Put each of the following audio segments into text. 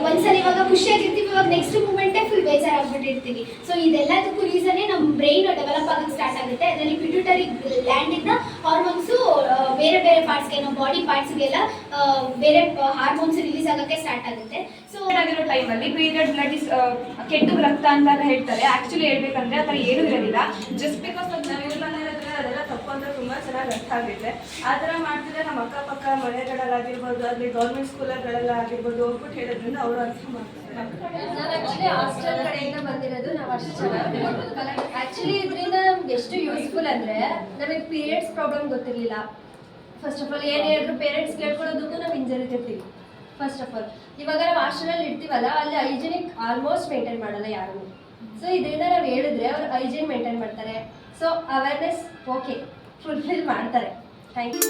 ಒಂದ್ಸಲ ಇವಾಗ ಖುಷಿಯಾಗಿರ್ತೀವಿ, ಇವಾಗ ನೆಕ್ಸ್ಟ್ ಮೂಮೆಂಟೇ ಫುಲ್ ಬೇಜಾರಾಗ್ಬಿಟ್ಟಿರ್ತೀವಿ. ಸೊ ಇದೆಲ್ಲದಕ್ಕೂ ರೀಸನ್ನೇ ನಮ್ಮ ಬ್ರೈನ್ ಡೆವಲಪ್ ಆಗೋಕ್ಕೆ ಸ್ಟಾರ್ಟ್ ಆಗುತ್ತೆ. ಅದರಲ್ಲಿ ಪಿಟ್ಯೂಟರಿ ಗ್ಲ್ಯಾಂಡಿಂದ ಹಾರ್ಮೋನ್ಸು ಬೇರೆ ಬೇರೆ ಪಾರ್ಟ್ಸ್ಗೆ, ನಮ್ಮ ಬಾಡಿ ಪಾರ್ಟ್ಸ್ಗೆಲ್ಲ ಬೇರೆ ಹಾರ್ಮೋನ್ಸ್ ರಿಲೀಸ್ ಆಗೋಕ್ಕೆ ಸ್ಟಾರ್ಟ್ ಆಗುತ್ತೆ. ಸೊ ಆಗಿರೋ ಟೈಮಲ್ಲಿ ಪೀರಿಯಡ್ ಬ್ಲಡ್ ಇಸ್ ಕೆಟ್ಟ ರಕ್ತ ಅಂತ ಹೇಳ್ತಾರೆ. ಆ್ಯಕ್ಚುಲಿ ಹೇಳ್ಬೇಕಂದ್ರೆ ಆ ಥರ ಏನೂ ಇರೋದಿಲ್ಲ. ಜಸ್ಟ್ ಬಿಕಾಸ್ ಅದೆಲ್ಲ ತಪ್ಪು ಅಂತ ತುಂಬ ಚೆನ್ನಾಗಿ ಅರ್ಥ ಆಗುತ್ತೆ. ಆ ಥರ ಮಾಡ್ತಿದ್ರೆ ನಮ್ಮ ಅಕ್ಕಪಕ್ಕ ಮನೆಗಳಲ್ಲಾಗಿರ್ಬೋದು, ಅಲ್ಲಿ ಗೌರ್ಮೆಂಟ್ ಸ್ಕೂಲಲ್ಲೆಲ್ಲ ಆಗಿರ್ಬೋದು ಹೋಗ್ಬಿಟ್ಟು ಹೇಳೋದ್ರಿಂದ ಅವರು ಅರ್ಥ ಮಾಡ್ತಾರೆ. ನಾನು ಆ್ಯಕ್ಚುಲಿ ಹಾಸ್ಟೆಲ್ ಕಡೆಯಿಂದ ಬಂದಿರೋದು. ನಾವು ಅಷ್ಟು ಚೆನ್ನಾಗಿ ಆ್ಯಕ್ಚುಲಿ ಇದರಿಂದ ನಮ್ಗೆ ಎಷ್ಟು ಯೂಸ್ಫುಲ್ ಅಂದರೆ, ನಮಗೆ ಪೀರಿಯಡ್ಸ್ ಪ್ರಾಬ್ಲಮ್ ಗೊತ್ತಿರಲಿಲ್ಲ. ಫಸ್ಟ್ ಆಫ್ ಆಲ್ ಏನೇ ಆದರೂ ಪೇರೆಂಟ್ಸ್ ಕೇಳ್ಕೊಳ್ಳೋದಕ್ಕೂ ನಾವು ಹಿಂಜರಿತಿರ್ತೀವಿ. ಫಸ್ಟ್ ಆಫ್ ಆಲ್ ಇವಾಗ ನಾವು ಹಾಸ್ಟೆಲಲ್ಲಿ ಇರ್ತೀವಲ್ಲ, ಅಲ್ಲಿ ಹೈಜಿನಿಕ್ ಆಲ್ಮೋಸ್ಟ್ ಮೇಂಟೈನ್ ಮಾಡಲ್ಲ ಯಾರು. ಸೊ ಇದರಿಂದ ನಾವು ಹೇಳಿದ್ರೆ ಅವ್ರು ಹೈಜಿನ್ ಮೇಂಟೈನ್ ಮಾಡ್ತಾರೆ. ಸೊ ಅವೇರ್ನೆಸ್ ಓಕೆ ಫುಲ್ಫಿಲ್ ಮಾಡ್ತಾರೆ. Thank you.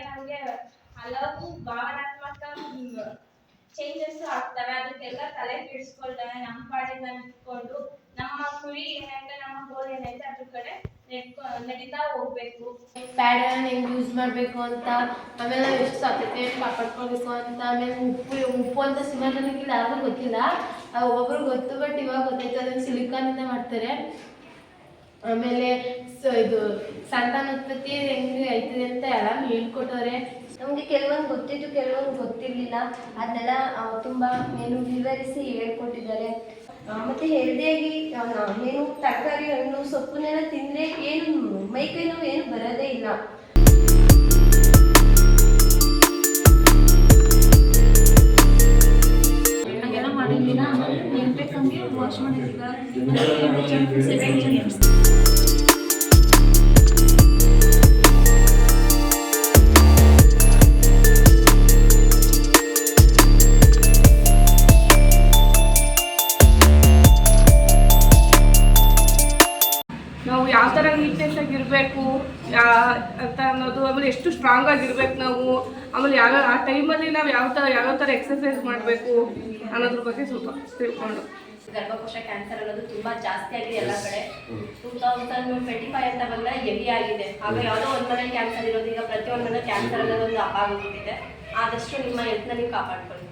ನಮಗೆ ಹಲವು ಭಾವನಾತ್ಮಕ ಚೇಂಜಸ್ ಆಗ್ತವೆ. ಅದಕ್ಕೆಲ್ಲ ತಲೆ ಕೆಡಿಸ್ಕೊಳ್ತಾನೆ ನಮ್ಮ ಪಾಡಿಂದ ನಿಂತ್ಕೊಂಡು ನಮ್ಮ ಗುರಿ ಏನೈತೆ, ನಮ್ಮ ಗೋಲ್ ಏನೈತೆ ಅದ್ರ ಕಡೆ ನಡೀತಾ ಹೋಗ್ಬೇಕು. ಪ್ಯಾಡನ್ನು ಹೆಂಗೆ ಯೂಸ್ ಮಾಡಬೇಕು ಅಂತ, ಆಮೇಲೆ ನಾವು ಎಷ್ಟು ಸ್ವಚ್ಛತೆಯನ್ನು ಕಾಪಾಡ್ಕೊಳ್ಬೇಕು ಅಂತ, ಆಮೇಲೆ ಉಪ್ಪು ಅಂತ ಸುಮಾರು ಜನಕ್ಕೆ ಯಾರಿಗೂ ಗೊತ್ತಿಲ್ಲ. ಒಬ್ಬೊಬ್ರು ಗೊತ್ತು, ಬಟ್ ಇವಾಗ ಗೊತ್ತೈತೆ ಅದನ್ನು ಸಿಲಿಕಾನಿಂದ ಮಾಡ್ತಾರೆ. ಆಮೇಲೆ ಇದು ಸಂತಾನೋತ್ಪತ್ತಿ ಹೆಂಗೆ ಆಯ್ತದೆ ಅಂತ ಎಲ್ಲಾನು ಹೇಳ್ಕೊಟ್ಟವ್ರೆ. ನಮಗೆ ಕೆಲವೊಂದು ಗೊತ್ತಿತ್ತು, ಕೆಲವೊಂದು ಗೊತ್ತಿರಲಿಲ್ಲ. ಅದನ್ನೆಲ್ಲ ತುಂಬ ಏನು ವಿವರಿಸಿ ಹೇಳ್ಕೊಟ್ಟಿದ್ದಾರೆ. ಮತ್ತು ಹೆಲ್ದಿಯಾಗಿ ಏನು ತರಕಾರಿ, ಹಣ್ಣು, ಸೊಪ್ಪನ್ನೆಲ್ಲ ತಿಂದರೆ ಏನು ಮೈಕೈ ನೋವು ಏನು ಬರೋದೇ ಇಲ್ಲ. ಹಾಗೆಲ್ಲ ಮಾಡಿದ್ದಿನ ಏನು ಬೇಕಂಗೆ ವಾಶ್ ಮಾಡಿದ್ದ ನಾವು ಯಾವ ಥರ ನೀಟ್ನೆಸ್ ಆಗಿರಬೇಕು ಅಂತ ಅನ್ನೋದು, ಆಮೇಲೆ ಎಷ್ಟು ಸ್ಟ್ರಾಂಗ್ ಆಗಿರ್ಬೇಕು ನಾವು, ಆಮೇಲೆ ಆ ಟೈಮಲ್ಲಿ ನಾವು ಯಾವ ಥರ ಎಕ್ಸಸೈಸ್ ಮಾಡಬೇಕು ಅನ್ನೋದ್ರ ಬಗ್ಗೆ ಸ್ವಲ್ಪ ತಿಳ್ಕೊಂಡು. ಗರ್ಭಕೋಶ ಕ್ಯಾನ್ಸರ್ ಅನ್ನೋದು ತುಂಬಾ ಜಾಸ್ತಿ ಆಗಿದೆ ಎಲ್ಲ ಕಡೆ. 2025 ಅಂತ ಬಂದರೆ ಹೆವಿ ಆಗಿದೆ. ಆಗ ಯಾವುದೋ ಒಂದು ಮನೇಲಿ ಕ್ಯಾನ್ಸರ್ ಇರೋದು, ಈಗ ಪ್ರತಿಯೊಂದು ಮನೇಲಿ ಕ್ಯಾನ್ಸರ್ ಅನ್ನೋದೊಂದು ಹಬ್ಬ ಆಗೋಗ್ಬಿಟ್ಟಿದೆ. ಆದಷ್ಟು ನಿಮ್ಮ ಹೆಲ್ತ್ನ ನೀವು ಕಾಪಾಡ್ಕೊಳ್ಳಿ.